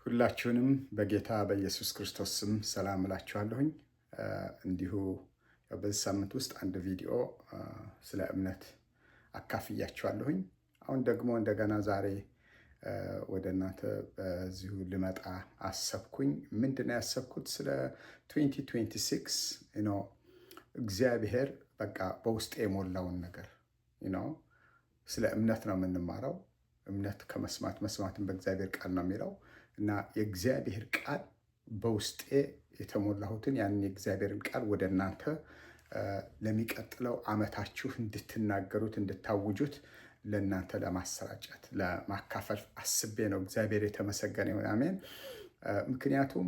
ሁላችሁንም በጌታ በኢየሱስ ክርስቶስ ስም ሰላም እላችኋለሁኝ። እንዲሁ በዚህ ሳምንት ውስጥ አንድ ቪዲዮ ስለ እምነት አካፍያችኋለሁኝ። አሁን ደግሞ እንደገና ዛሬ ወደ እናንተ በዚሁ ልመጣ አሰብኩኝ። ምንድነው ያሰብኩት? ስለ 2026 እግዚአብሔር በቃ በውስጤ የሞላውን ነገር ስለ እምነት ነው የምንማረው። እምነት ከመስማት መስማትን በእግዚአብሔር ቃል ነው የሚለው እና የእግዚአብሔር ቃል በውስጤ የተሞላሁትን ያንን የእግዚአብሔርን ቃል ወደ እናንተ ለሚቀጥለው ዓመታችሁ እንድትናገሩት እንድታውጁት ለእናንተ ለማሰራጨት ለማካፈል አስቤ ነው። እግዚአብሔር የተመሰገነ ይሁን፣ አሜን። ምክንያቱም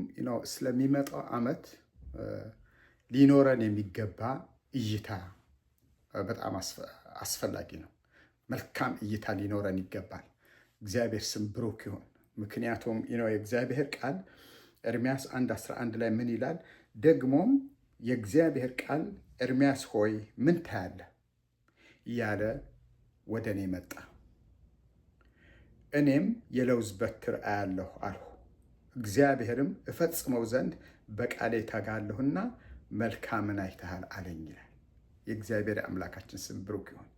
ስለሚመጣው ዓመት ሊኖረን የሚገባ እይታ በጣም አስፈላጊ ነው። መልካም እይታ ሊኖረን ይገባል። እግዚአብሔር ስም ብሩክ ይሁን። ምክንያቱም የእግዚአብሔር ቃል ኤርምያስ 1:11 ላይ ምን ይላል? ደግሞም የእግዚአብሔር ቃል ኤርምያስ ሆይ ምን ታያለህ እያለ ወደ እኔ መጣ። እኔም የለውዝ በትር አያለሁ አልሁ። እግዚአብሔርም እፈጽመው ዘንድ በቃሌ ተጋለሁና መልካምን አይተሃል አለኝ ይላል። የእግዚአብሔር አምላካችን ስም ብሩክ ይሁን።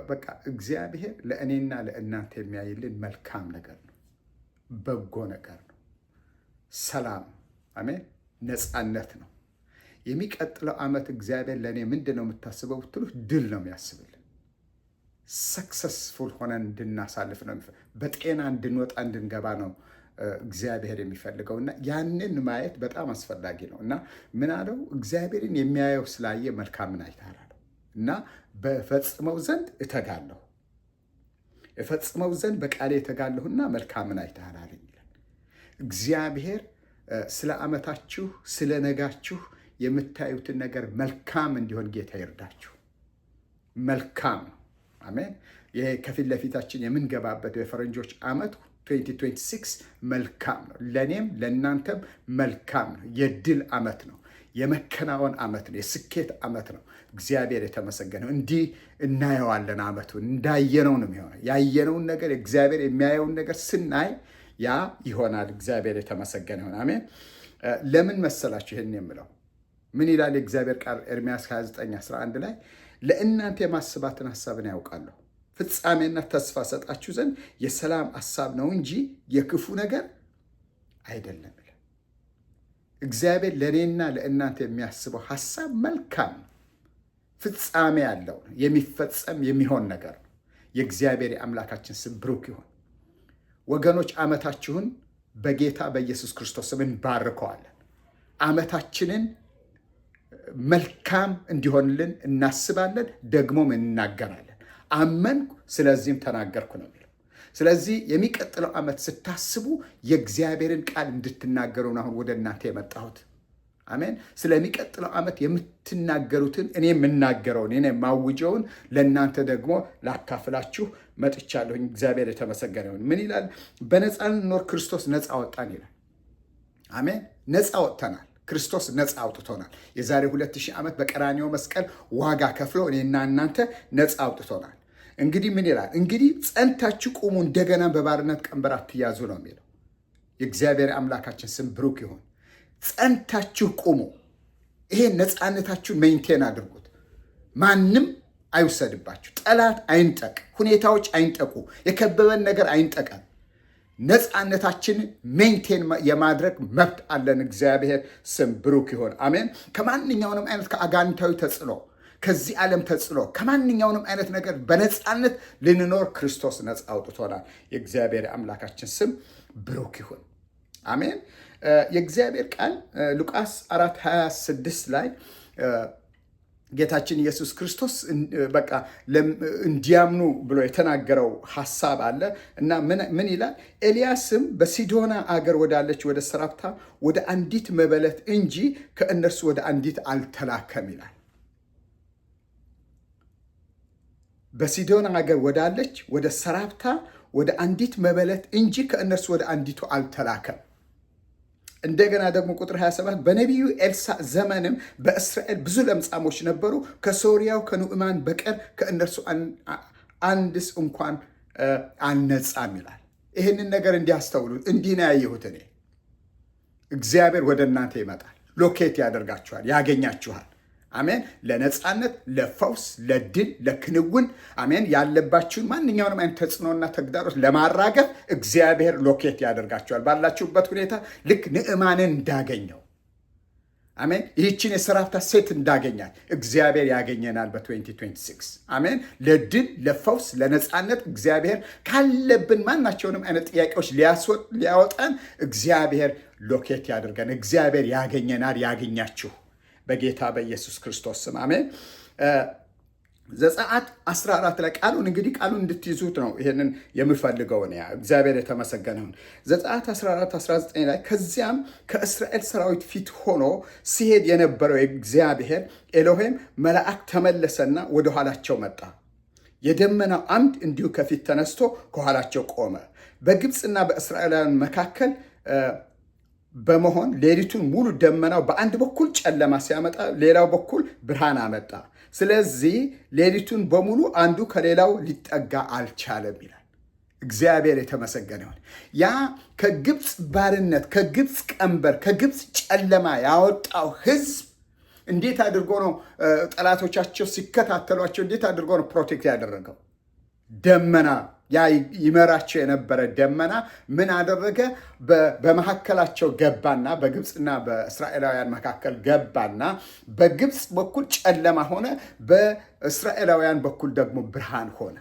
በቃ እግዚአብሔር ለእኔና ለእናንተ የሚያይልን መልካም ነገር ነው፣ በጎ ነገር ነው፣ ሰላም፣ አሜን፣ ነፃነት ነው። የሚቀጥለው ዓመት እግዚአብሔር ለእኔ ምንድን ነው የምታስበው ብትሉ ድል ነው የሚያስብልን። ሰክሰስፉል ሆነን እንድናሳልፍ ነው፣ በጤና እንድንወጣ እንድንገባ ነው እግዚአብሔር የሚፈልገው እና ያንን ማየት በጣም አስፈላጊ ነው። እና ምን አለው? እግዚአብሔርን የሚያየው ስላየ መልካምን አይተሃል እና በፈጽመው ዘንድ እተጋለሁ፣ እፈጽመው ዘንድ በቃሌ እተጋለሁና መልካምን አይተሃል አለኝ ይላል። እግዚአብሔር ስለ ዓመታችሁ ስለ ነጋችሁ የምታዩትን ነገር መልካም እንዲሆን ጌታ ይርዳችሁ። መልካም ነው፣ አሜን። ይሄ ከፊት ለፊታችን የምንገባበት የፈረንጆች ዓመት 2026 መልካም ነው። ለእኔም ለእናንተም መልካም ነው። የድል ዓመት ነው። የመከናወን ዓመት ነው። የስኬት ዓመት ነው። እግዚአብሔር የተመሰገነው። እንዲህ እናየዋለን። ዓመቱን እንዳየነው ነው የሚሆነው። ያየነውን ነገር እግዚአብሔር የሚያየውን ነገር ስናይ ያ ይሆናል። እግዚአብሔር የተመሰገነ ይሆን፣ አሜን። ለምን መሰላችሁ ይህን የምለው? ምን ይላል የእግዚአብሔር ቃል? ኤርምያስ 29:11 ላይ ለእናንተ የማስባትን ሐሳብን ያውቃለሁ፣ ፍጻሜና ተስፋ ሰጣችሁ ዘንድ የሰላም ሐሳብ ነው እንጂ የክፉ ነገር አይደለም። እግዚአብሔር ለእኔና ለእናንተ የሚያስበው ሐሳብ መልካም ነው፣ ፍጻሜ ያለው ነው፣ የሚፈጸም የሚሆን ነገር ነው። የእግዚአብሔር የአምላካችን ስም ብሩክ ይሁን። ወገኖች ዓመታችሁን በጌታ በኢየሱስ ክርስቶስ ስም እንባርከዋለን። ዓመታችንን መልካም እንዲሆንልን እናስባለን፣ ደግሞም እንናገራለን። አመንኩ ስለዚህም ተናገርኩ ነው የሚለው። ስለዚህ የሚቀጥለው ዓመት ስታስቡ የእግዚአብሔርን ቃል እንድትናገሩ ነው አሁን ወደ እናንተ የመጣሁት፣ አሜን። ስለሚቀጥለው ዓመት የምትናገሩትን እኔ የምናገረውን እኔ የማውጀውን ለእናንተ ደግሞ ላካፍላችሁ መጥቻለሁኝ። እግዚአብሔር የተመሰገነ ይሁን። ምን ይላል? በነፃ እንኖር፣ ክርስቶስ ነፃ ወጣን ይላል። አሜን። ነፃ ወጥተናል። ክርስቶስ ነፃ አውጥቶናል። የዛሬ 2000 ዓመት በቀራንዮ መስቀል ዋጋ ከፍሎ እኔና እናንተ ነፃ አውጥቶናል። እንግዲህ ምን ይላል? እንግዲህ ጸንታችሁ ቁሙ፣ እንደገና በባርነት ቀንበር አትያዙ ነው የሚለው። የእግዚአብሔር አምላካችን ስም ብሩክ ይሁን። ጸንታችሁ ቁሙ። ይሄ ነፃነታችሁን ሜንቴን አድርጉት። ማንም አይውሰድባችሁ። ጠላት አይንጠቅ፣ ሁኔታዎች አይንጠቁ፣ የከበበን ነገር አይንጠቀን። ነፃነታችንን ሜንቴን የማድረግ መብት አለን። እግዚአብሔር ስም ብሩክ ይሁን፣ አሜን። ከማንኛውንም አይነት ከአጋንንታዊ ተጽዕኖ ከዚህ ዓለም ተጽዕኖ ከማንኛውንም አይነት ነገር በነፃነት ልንኖር ክርስቶስ ነፃ አውጥቶናል። የእግዚአብሔር አምላካችን ስም ብሩክ ይሁን፣ አሜን። የእግዚአብሔር ቃል ሉቃስ 4:26 ላይ ጌታችን ኢየሱስ ክርስቶስ በቃ እንዲያምኑ ብሎ የተናገረው ሐሳብ አለ እና ምን ይላል? ኤልያስም በሲዶና አገር ወዳለች ወደ ሰራፕታ ወደ አንዲት መበለት እንጂ ከእነርሱ ወደ አንዲት አልተላከም ይላል። በሲዶና አገር ወዳለች ወደ ሰራፕታ ወደ አንዲት መበለት እንጂ ከእነርሱ ወደ አንዲቱ አልተላከም። እንደገና ደግሞ ቁጥር 27 በነቢዩ ኤልሳዕ ዘመንም በእስራኤል ብዙ ለምጻሞች ነበሩ፣ ከሶርያው ከኑዕማን በቀር ከእነርሱ አንድስ እንኳን አልነጻም ይላል። ይህንን ነገር እንዲያስተውሉ እንዲህ ነው ያየሁት እኔ። እግዚአብሔር ወደ እናንተ ይመጣል፣ ሎኬት ያደርጋችኋል፣ ያገኛችኋል። አሜን። ለነፃነት፣ ለፈውስ፣ ለድል፣ ለክንውን አሜን። ያለባችሁን ማንኛውንም አይነት ተጽዕኖና ተግዳሮት ለማራገፍ እግዚአብሔር ሎኬት ያደርጋችኋል። ባላችሁበት ሁኔታ ልክ ንዕማንን እንዳገኘው አሜን፣ ይህችን የሰራፕታ ሴት እንዳገኛል እግዚአብሔር ያገኘናል በ2026 አሜን። ለድል፣ ለፈውስ፣ ለነፃነት እግዚአብሔር ካለብን ማናቸውንም አይነት ጥያቄዎች ሊያወጣን እግዚአብሔር ሎኬት ያደርገን። እግዚአብሔር ያገኘናል፣ ያገኛችሁ በጌታ በኢየሱስ ክርስቶስ ስም አሜን። ዘጸአት 14 ላይ ቃሉን እንድትይዙት ነው ይሄንን የምፈልገው እኔ። እግዚአብሔር የተመሰገነውን። ዘጸአት 14 19 ላይ ከዚያም ከእስራኤል ሰራዊት ፊት ሆኖ ሲሄድ የነበረው የእግዚአብሔር ኤሎሄም መልአክ ተመለሰና ወደ ኋላቸው መጣ። የደመናው አምድ እንዲሁ ከፊት ተነስቶ ከኋላቸው ቆመ። በግብፅና በእስራኤላውያን መካከል በመሆን ሌሊቱን ሙሉ ደመናው በአንድ በኩል ጨለማ ሲያመጣ፣ ሌላው በኩል ብርሃን አመጣ። ስለዚህ ሌሊቱን በሙሉ አንዱ ከሌላው ሊጠጋ አልቻለም ይላል። እግዚአብሔር የተመሰገነ ይሁን። ያ ከግብፅ ባርነት፣ ከግብፅ ቀንበር፣ ከግብፅ ጨለማ ያወጣው ሕዝብ እንዴት አድርጎ ነው ጠላቶቻቸው ሲከታተሏቸው እንዴት አድርጎ ነው ፕሮቴክት ያደረገው? ደመና፣ ያ ይመራቸው የነበረ ደመና ምን አደረገ? በመካከላቸው ገባና በግብፅና በእስራኤላውያን መካከል ገባና በግብፅ በኩል ጨለማ ሆነ፣ በእስራኤላውያን በኩል ደግሞ ብርሃን ሆነ።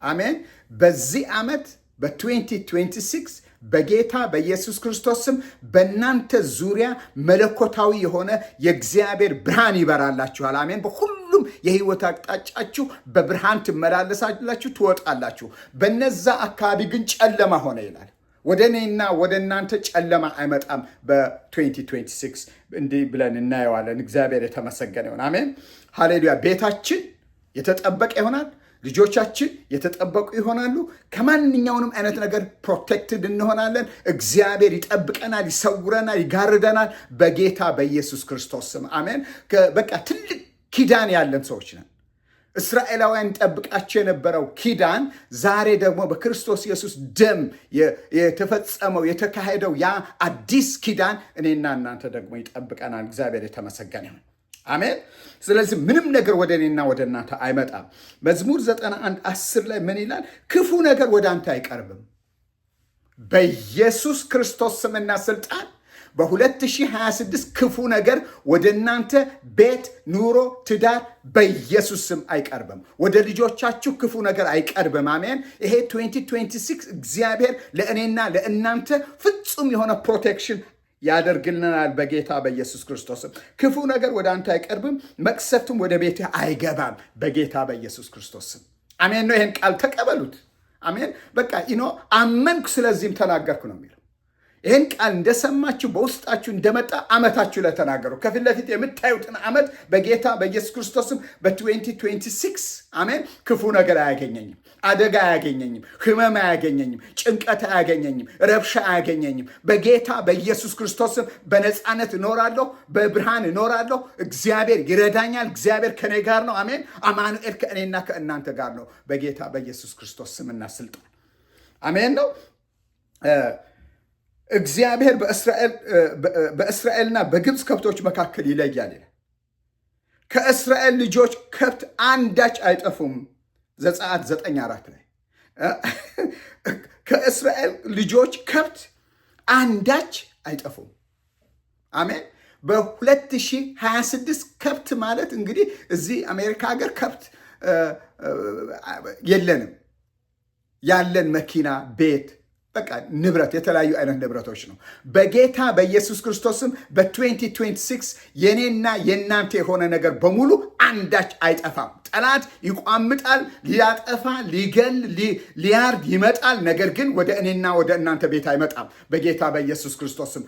አሜን። በዚህ ዓመት በ2026 በጌታ በኢየሱስ ክርስቶስ ስም በእናንተ ዙሪያ መለኮታዊ የሆነ የእግዚአብሔር ብርሃን ይበራላችኋል። አሜን። በሁሉም የህይወት አቅጣጫችሁ በብርሃን ትመላለሳላችሁ፣ ትወጣላችሁ። በነዛ አካባቢ ግን ጨለማ ሆነ ይላል። ወደ እኔና ወደ እናንተ ጨለማ አይመጣም። በ2026 እንዲህ ብለን እናየዋለን። እግዚአብሔር የተመሰገነ ይሁን። አሜን። ሃሌሉያ። ቤታችን የተጠበቀ ይሆናል። ልጆቻችን የተጠበቁ ይሆናሉ። ከማንኛውንም አይነት ነገር ፕሮቴክትድ እንሆናለን። እግዚአብሔር ይጠብቀናል፣ ይሰውረናል፣ ይጋርደናል በጌታ በኢየሱስ ክርስቶስ ስም አሜን። በቃ ትልቅ ኪዳን ያለን ሰዎች ነን። እስራኤላውያን ጠብቃቸው የነበረው ኪዳን ዛሬ ደግሞ በክርስቶስ ኢየሱስ ደም የተፈጸመው የተካሄደው ያ አዲስ ኪዳን እኔና እናንተ ደግሞ ይጠብቀናል። እግዚአብሔር የተመሰገነ ይሁን። አሜን። ስለዚህ ምንም ነገር ወደ እኔና ወደ እናንተ አይመጣም። መዝሙር 91:10 ላይ ምን ይላል? ክፉ ነገር ወደ አንተ አይቀርብም። በኢየሱስ ክርስቶስ ስምና ስልጣን በ2026 ክፉ ነገር ወደ እናንተ ቤት፣ ኑሮ፣ ትዳር በኢየሱስ ስም አይቀርብም። ወደ ልጆቻችሁ ክፉ ነገር አይቀርብም። አሜን። ይሄ 2026 እግዚአብሔር ለእኔና ለእናንተ ፍጹም የሆነ ፕሮቴክሽን ያደርግልናል በጌታ በኢየሱስ ክርስቶስም። ክፉ ነገር ወደ አንተ አይቀርብም፣ መቅሰፍትም ወደ ቤትህ አይገባም በጌታ በኢየሱስ ክርስቶስም። አሜን ነው። ይህን ቃል ተቀበሉት። አሜን። በቃ አመንኩ፣ ስለዚህም ተናገርኩ ነው የሚለው። ይህን ቃል እንደሰማችሁ በውስጣችሁ እንደመጣ ዓመታችሁ ላይ ተናገሩ። ከፊት ለፊት የምታዩትን ዓመት በጌታ በኢየሱስ ክርስቶስም በ2026 አሜን፣ ክፉ ነገር አያገኘኝም፣ አደጋ አያገኘኝም፣ ህመም አያገኘኝም፣ ጭንቀት አያገኘኝም፣ ረብሻ አያገኘኝም። በጌታ በኢየሱስ ክርስቶስም በነፃነት እኖራለሁ፣ በብርሃን እኖራለሁ። እግዚአብሔር ይረዳኛል። እግዚአብሔር ከኔ ጋር ነው። አሜን። አማኑኤል ከእኔና ከእናንተ ጋር ነው በጌታ በኢየሱስ ክርስቶስ ስምና ስልጣን። አሜን ነው። እግዚአብሔር በእስራኤልና በግብፅ ከብቶች መካከል ይለያል ይላል። ከእስራኤል ልጆች ከብት አንዳች አይጠፉም። ዘጸአት 9:4 ላይ ከእስራኤል ልጆች ከብት አንዳች አይጠፉም። አሜን። በ2026 ከብት ማለት እንግዲህ እዚህ አሜሪካ ሀገር ከብት የለንም። ያለን መኪና፣ ቤት፣ በቃ ንብረት፣ የተለያዩ አይነት ንብረቶች ነው። በጌታ በኢየሱስ ክርስቶስም በ2026 የኔና የእናንተ የሆነ ነገር በሙሉ አንዳች አይጠፋም። ጠላት ይቋምጣል፣ ሊያጠፋ፣ ሊገል፣ ሊያርድ ይመጣል። ነገር ግን ወደ እኔና ወደ እናንተ ቤት አይመጣም በጌታ በኢየሱስ ክርስቶስም።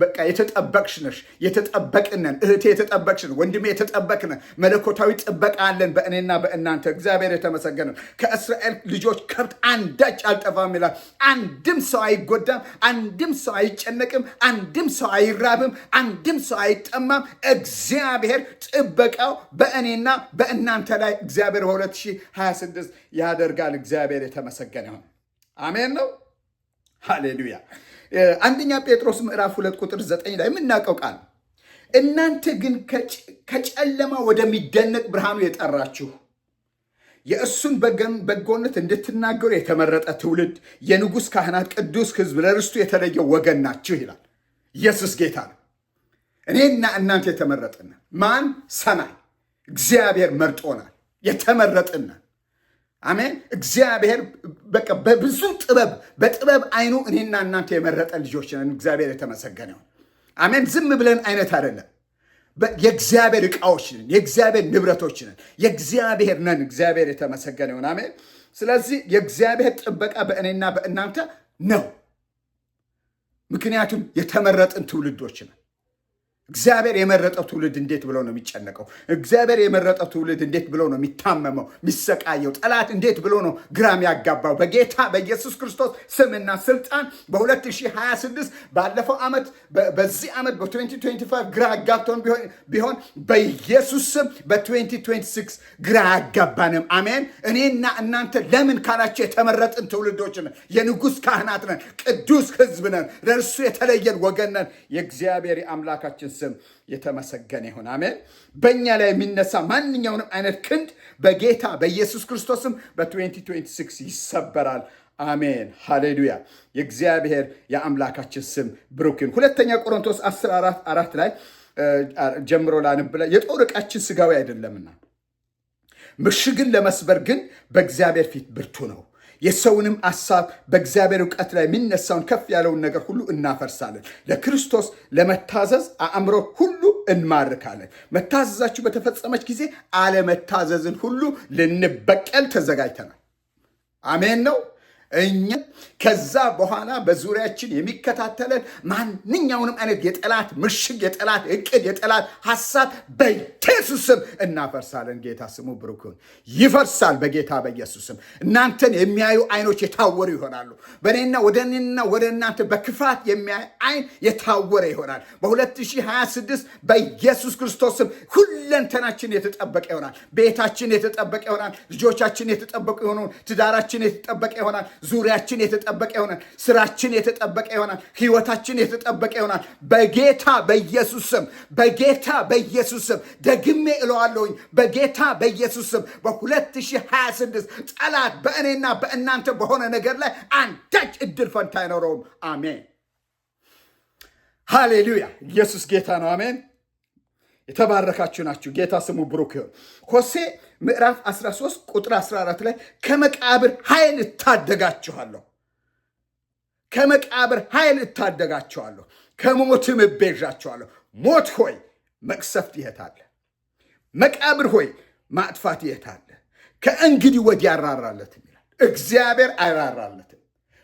በቃ የተጠበቅሽ ነሽ፣ የተጠበቅነን። እህቴ የተጠበቅሽን፣ ወንድሜ የተጠበቅነ። መለኮታዊ ጥበቃ አለን በእኔና በእናንተ። እግዚአብሔር የተመሰገነ። ከእስራኤል ልጆች ከብት አንዳች አልጠፋም ይላል። አንድም ሰው አይጎዳም፣ አንድም ሰው አይጨነቅም፣ አንድም ሰው አይራብም፣ አንድም ሰው አይጠማም። እግዚአብሔር ጥበቃው በእኔና በእናንተ ላይ እግዚአብሔር በ2026 ያደርጋል። እግዚአብሔር የተመሰገነ ይሁን። አሜን ነው። ሃሌሉያ። አንደኛ ጴጥሮስ ምዕራፍ 2 ቁጥር 9 ላይ የምናውቀው ቃል እናንተ ግን ከጨለማ ወደሚደነቅ ብርሃኑ የጠራችሁ የእሱን በጎነት እንድትናገሩ የተመረጠ ትውልድ፣ የንጉሥ ካህናት፣ ቅዱስ ሕዝብ፣ ለርስቱ የተለየ ወገን ናችሁ ይላል። ኢየሱስ ጌታ ነው። እኔና እናንተ የተመረጥን ማን? ሰማይ እግዚአብሔር መርጦናል። የተመረጥን አሜን። እግዚአብሔር በቃ በብዙ በጥበብ አይኑ እኔና እናንተ የመረጠ ልጆች ነን። እግዚአብሔር የተመሰገነ ይሁን። አሜን። ዝም ብለን አይነት አይደለም። የእግዚአብሔር ዕቃዎች ነን። የእግዚአብሔር ንብረቶች ነን። የእግዚአብሔር ነን። እግዚአብሔር የተመሰገነ ይሁን። አሜን። ስለዚህ የእግዚአብሔር ጥበቃ በእኔና በእናንተ ነው። ምክንያቱም የተመረጥን ትውልዶች ነን። እግዚአብሔር የመረጠው ትውልድ እንዴት ብሎ ነው የሚጨነቀው? እግዚአብሔር የመረጠው ትውልድ እንዴት ብሎ ነው የሚታመመው፣ የሚሰቃየው? ጠላት እንዴት ብሎ ነው ግራም ያጋባው? በጌታ በኢየሱስ ክርስቶስ ስምና ስልጣን በ2026 ባለፈው ዓመት በዚህ ዓመት በ2025 ግራ ያጋብተውን ቢሆን በኢየሱስ ስም በ2026 ግራ ያጋባንም። አሜን። እኔና እናንተ ለምን ካላቸው የተመረጥን ትውልዶች ነን። የንጉሥ ካህናት ነን። ቅዱስ ሕዝብ ነን። ለእርሱ የተለየን ወገን ነን። የእግዚአብሔር አምላካችን ስም የተመሰገነ ይሁን። አሜን። በእኛ ላይ የሚነሳ ማንኛውንም አይነት ክንድ በጌታ በኢየሱስ ክርስቶስም በ2026 ይሰበራል። አሜን። ሃሌሉያ። የእግዚአብሔር የአምላካችን ስም ብሩክ ይሁን። ሁለተኛ ቆሮንቶስ 10:4 ላይ ጀምሮ ላንብላ። የጦር ዕቃችን ሥጋዊ አይደለምና ምሽግን ለመስበር ግን በእግዚአብሔር ፊት ብርቱ ነው። የሰውንም ሐሳብ በእግዚአብሔር እውቀት ላይ የሚነሳውን ከፍ ያለውን ነገር ሁሉ እናፈርሳለን። ለክርስቶስ ለመታዘዝ አእምሮ ሁሉ እንማርካለን። መታዘዛችሁ በተፈጸመች ጊዜ አለመታዘዝን ሁሉ ልንበቀል ተዘጋጅተናል። አሜን ነው። እኛ ከዛ በኋላ በዙሪያችን የሚከታተለን ማንኛውንም አይነት የጠላት ምሽግ፣ የጠላት እቅድ፣ የጠላት ሐሳብ በኢየሱስ ስም እናፈርሳለን። ጌታ ስሙ ብሩክ ይሁን። ይፈርሳል በጌታ በኢየሱስ ስም። እናንተን የሚያዩ አይኖች የታወሩ ይሆናሉ። በእኔና ወደ እናንተ በክፋት የሚያይ አይን የታወረ ይሆናል። በ2026 በኢየሱስ ክርስቶስ ስም ሁለንተናችን የተጠበቀ ይሆናል። ቤታችን የተጠበቀ ይሆናል። ልጆቻችን የተጠበቁ ይሆናል። ትዳራችን የተጠበቀ ይሆናል። ዙሪያችን የተጠበቀ ይሆናል። ስራችን የተጠበቀ ይሆናል። ህይወታችን የተጠበቀ ይሆናል። በጌታ በኢየሱስ ስም፣ በጌታ በኢየሱስ ስም ደግሜ እለዋለሁኝ። በጌታ በኢየሱስ ስም በ2026 ጠላት በእኔና በእናንተ በሆነ ነገር ላይ አንዳች እድል ፈንታ አይኖረውም። አሜን። ሃሌሉያ። ኢየሱስ ጌታ ነው። አሜን። የተባረካችሁ ናችሁ። ጌታ ስሙ ብሩክ ይሁን። ሆሴ ምዕራፍ 13 ቁጥር 14 ላይ ከመቃብር ኃይል እታደጋችኋለሁ፣ ከመቃብር ኃይል እታደጋችኋለሁ፣ ከሞትም እቤዣችኋለሁ። ሞት ሆይ መቅሰፍት የት አለ? መቃብር ሆይ ማጥፋት የት አለ? ከእንግዲህ ወዲህ ያራራለትም ይላል። እግዚአብሔር አይራራለትም።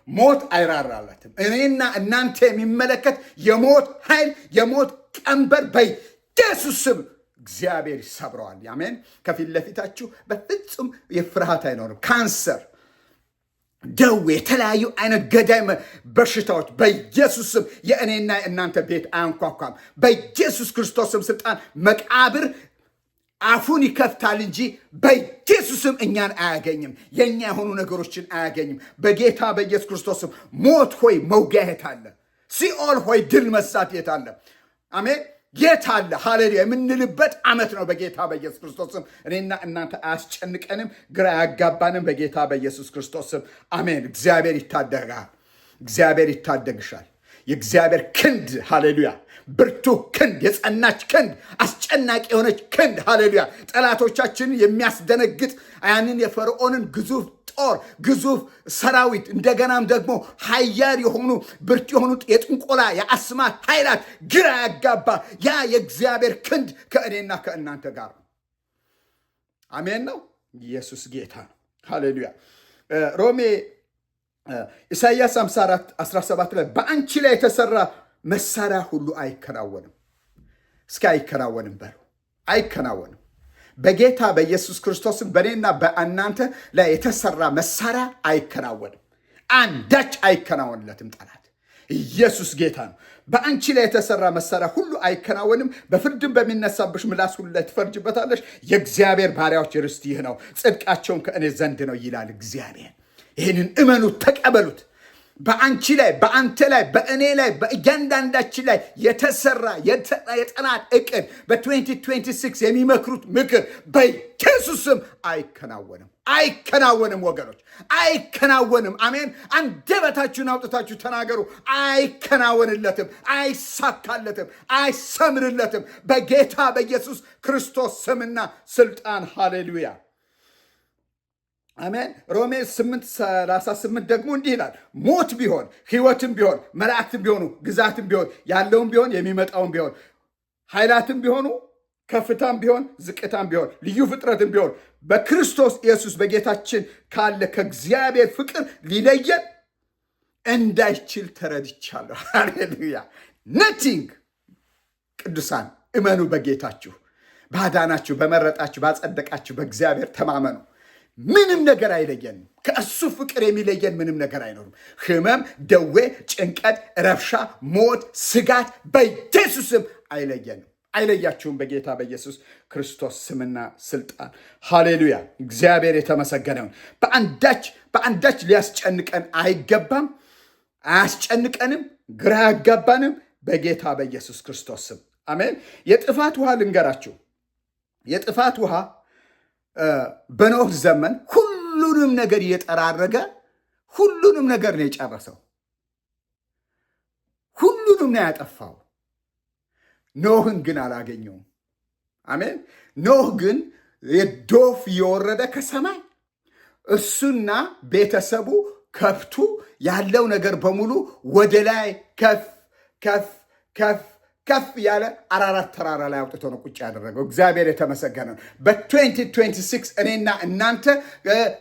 ሞት አይራራለትም። እኔና እናንተ የሚመለከት የሞት ኃይል፣ የሞት ቀንበር በኢየሱስ ስም እግዚአብሔር ይሰብረዋል። አሜን። ከፊት ለፊታችሁ በፍጹም የፍርሃት አይኖርም። ካንሰር፣ ደዌ፣ የተለያዩ አይነት ገዳይ በሽታዎች በኢየሱስ ስም የእኔና የእናንተ ቤት አያንኳኳም። በኢየሱስ ክርስቶስ ስም ስልጣን መቃብር አፉን ይከፍታል እንጂ በኢየሱስ ስም እኛን አያገኝም። የእኛ የሆኑ ነገሮችን አያገኝም። በጌታ በኢየሱስ ክርስቶስ ስም ሞት ሆይ መውጊያ የት አለ? ሲኦል ሆይ ድል መሳት የት አለ? አሜን። የት አለ? ሃሌሉያ የምንልበት ዓመት ነው። በጌታ በኢየሱስ ክርስቶስ ስም እኔና እናንተ አያስጨንቀንም፣ ግራ ያጋባንም። በጌታ በኢየሱስ ክርስቶስ ስም አሜን። እግዚአብሔር ይታደጋል። እግዚአብሔር ይታደግሻል። የእግዚአብሔር ክንድ ሃሌሉያ፣ ብርቱ ክንድ፣ የጸናች ክንድ፣ አስጨናቂ የሆነች ክንድ ሃሌሉያ፣ ጠላቶቻችንን የሚያስደነግጥ ያንን የፈርዖንን ግዙፍ ጦር፣ ግዙፍ ሰራዊት፣ እንደገናም ደግሞ ኃያል የሆኑ ብርቱ የሆኑ የጥንቆላ የአስማት ኃይላት ግራ ያጋባ ያ የእግዚአብሔር ክንድ ከእኔና ከእናንተ ጋር ነው። አሜን ነው። ኢየሱስ ጌታ ነው። ሃሌሉያ። ሮሜ ኢሳይያስ 54:17 ላይ በአንቺ ላይ የተሰራ መሳሪያ ሁሉ አይከናወንም። እስኪ አይከናወንም በሉ። አይከናወንም። በጌታ በኢየሱስ ክርስቶስም በእኔና በእናንተ ላይ የተሰራ መሳሪያ አይከናወንም። አንዳች አይከናወንለትም ጠላት። ኢየሱስ ጌታ ነው። በአንቺ ላይ የተሰራ መሳሪያ ሁሉ አይከናወንም። በፍርድም በሚነሳብሽ ምላስ ሁሉ ላይ ትፈርጅበታለሽ። የእግዚአብሔር ባሪያዎች ርስት ይህ ነው፣ ጽድቃቸውን ከእኔ ዘንድ ነው ይላል እግዚአብሔር። ይህንን እመኑት፣ ተቀበሉት። በአንቺ ላይ፣ በአንተ ላይ፣ በእኔ ላይ፣ በእያንዳንዳችን ላይ የተሰራ የጠላት እቅድ በ2026 የሚመክሩት ምክር በኢየሱስም አይከናወንም ወገኖች፣ አይከናወንም። አሜን። አንደበታችሁን አውጥታችሁ ተናገሩ። አይከናወንለትም፣ አይሳካለትም፣ አይሰምርለትም በጌታ በኢየሱስ ክርስቶስ ስምና ስልጣን። ሃሌሉያ አሜን። ሮሜ 8:38 ደግሞ እንዲህ ይላል፣ ሞት ቢሆን ሕይወትም ቢሆን መላእክትም ቢሆኑ ግዛትም ቢሆን ያለውም ቢሆን የሚመጣውም ቢሆን ኃይላትም ቢሆኑ ከፍታም ቢሆን ዝቅታም ቢሆን ልዩ ፍጥረትም ቢሆን በክርስቶስ ኢየሱስ በጌታችን ካለ ከእግዚአብሔር ፍቅር ሊለየን እንዳይችል ተረድቻለሁ። ሃሌሉያ። ነቲንግ ቅዱሳን እመኑ፣ በጌታችሁ ባዳናችሁ፣ በመረጣችሁ፣ ባጸደቃችሁ በእግዚአብሔር ተማመኑ። ምንም ነገር አይለየንም። ከእሱ ፍቅር የሚለየን ምንም ነገር አይኖርም። ህመም፣ ደዌ፣ ጭንቀት፣ ረብሻ፣ ሞት፣ ስጋት በኢየሱስም አይለየንም። አይለያችሁም በጌታ በኢየሱስ ክርስቶስ ስምና ስልጣን። ሃሌሉያ። እግዚአብሔር የተመሰገነውን። በአንዳች ሊያስጨንቀን አይገባም፣ አያስጨንቀንም፣ ግራ ያጋባንም በጌታ በኢየሱስ ክርስቶስ ስም አሜን። የጥፋት ውሃ ልንገራችሁ። የጥፋት ውሃ በኖህ ዘመን ሁሉንም ነገር እየጠራረገ ሁሉንም ነገር ነው የጨረሰው። ሁሉንም ነው ያጠፋው። ኖህን ግን አላገኘውም። አሜን። ኖህ ግን የዶፍ እየወረደ ከሰማይ እሱና ቤተሰቡ፣ ከብቱ፣ ያለው ነገር በሙሉ ወደ ላይ ከፍ ከፍ ከፍ ከፍ ያለ አራራት ተራራ ላይ አውጥቶ ነው ቁጭ ያደረገው። እግዚአብሔር የተመሰገነ ነው። በ2026 እኔና እናንተ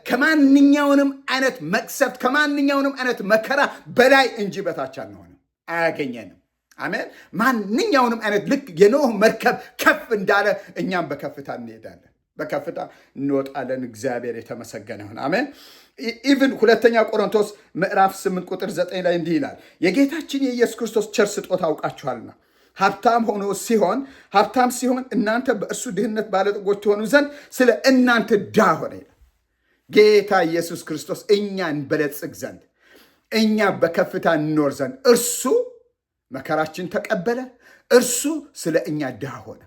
ከማንኛውንም አይነት መቅሰፍት ከማንኛውንም አይነት መከራ በላይ እንጂ በታች አንሆንም፣ አያገኘንም። አሜን። ማንኛውንም አይነት ልክ የኖህ መርከብ ከፍ እንዳለ እኛም በከፍታ እንሄዳለን፣ በከፍታ እንወጣለን። እግዚአብሔር የተመሰገነ ይሁን። አሜን። ኢቭን ሁለተኛ ቆሮንቶስ ምዕራፍ 8 ቁጥር 9 ላይ እንዲህ ይላል፣ የጌታችን የኢየሱስ ክርስቶስ ቸር ስጦታ አውቃችኋልና ሀብታም ሲሆን እናንተ በእርሱ ድህነት ባለጠጎች ትሆኑ ዘንድ ስለ እናንተ ድሃ ሆነ ይላል። ጌታ ኢየሱስ ክርስቶስ እኛ እንበለጽግ ዘንድ፣ እኛ በከፍታ እንኖር ዘንድ እርሱ መከራችን ተቀበለ። እርሱ ስለ እኛ ድሃ ሆነ።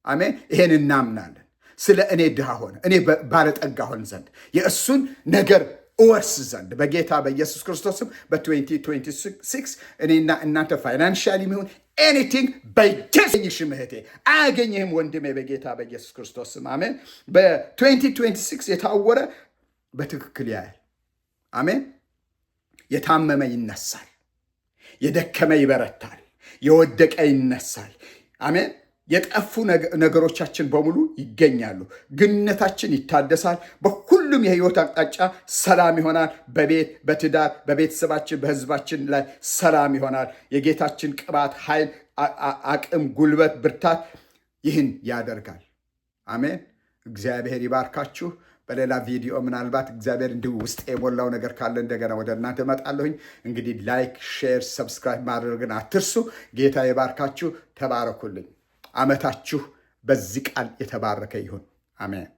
አሜን። ይሄን እናምናለን። ስለ እኔ ድሃ ሆነ፣ እኔ ባለጠጋ ሆን ዘንድ የእሱን ነገር እወርስ ዘንድ በጌታ በኢየሱስ ክርስቶስም በ2026 እኔና እናንተ ፋይናንሻሊ የሚሆን ኤኒቲንግ በኢየሱስም እህቴ አያገኝህም ወንድሜ፣ በጌታ በኢየሱስ ክርስቶስም አሜን። በ2026 የታወረ በትክክል ያያል። አሜን። የታመመ ይነሳል፣ የደከመ ይበረታል፣ የወደቀ ይነሳል። አሜን። የጠፉ ነገሮቻችን በሙሉ ይገኛሉ። ግንኙነታችን ይታደሳል። በሁሉም የህይወት አቅጣጫ ሰላም ይሆናል። በቤት፣ በትዳር፣ በቤተሰባችን፣ በህዝባችን ላይ ሰላም ይሆናል። የጌታችን ቅባት፣ ኃይል፣ አቅም፣ ጉልበት፣ ብርታት ይህን ያደርጋል። አሜን። እግዚአብሔር ይባርካችሁ። በሌላ ቪዲዮ ምናልባት እግዚአብሔር እንዲሁ ውስጥ የሞላው ነገር ካለ እንደገና ወደ እናንተ እመጣለሁኝ። እንግዲህ ላይክ፣ ሼር፣ ሰብስክራይብ ማድረግን አትርሱ። ጌታ ይባርካችሁ። ተባረኩልኝ። ዓመታችሁ በዚህ ቃል የተባረከ ይሁን። አሜን።